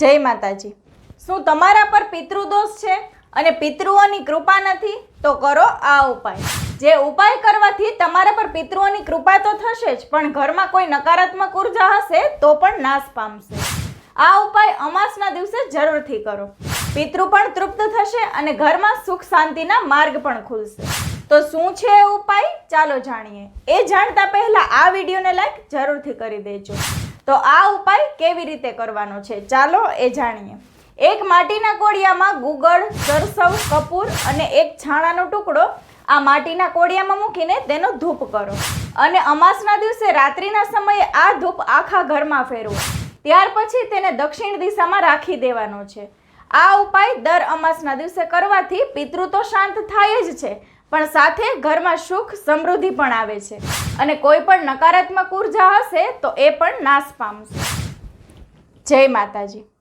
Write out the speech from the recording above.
જય માતાજી। શું તમારા પર પિતૃદોષ છે અને પિતૃઓની કૃપા નથી? તો કરો આ ઉપાય। જે ઉપાય કરવાથી તમારા પર પિતૃઓની કૃપા તો થશે જ, પણ ઘરમાં કોઈ નકારાત્મક ઉર્જા હશે તો પણ નાશ પામશે। આ ઉપાય અમાસના દિવસે જરૂરથી કરો। પિતૃ પણ તૃપ્ત થશે અને ઘરમાં સુખ શાંતિના માર્ગ પણ ખુલશે। તો શું છે એ ઉપાય, ચાલો જાણીએ। એ જાણતા પહેલા આ વિડીયોને લાઈક જરૂરથી કરી દેજો। તો આ ઉપાય કેવી રીતે કરવાનો છે, ચાલો એ જાણીએ। એક માટીના કોડિયામાં ગુગળ, સરસવ, કપૂર અને એક છાણાનો ટુકડો આ માટીના કોડિયામાં મૂકીને તેનો ધૂપ કરો અને અમાસના દિવસે રાત્રિના સમયે આ ધૂપ આખા ઘરમાં ફેરવો। ત્યાર પછી તેને દક્ષિણ દિશામાં રાખી દેવાનો છે। આ ઉપાય દર અમાસના દિવસે કરવાથી પિતૃ તો શાંત થાય જ છે, પણ સાથે ઘરમાં સુખ સમૃદ્ધિ પણ આવે છે અને કોઈ પણ નકારાત્મક ઉર્જા હશે તો એ પણ નાશ પામશે। જય માતાજી।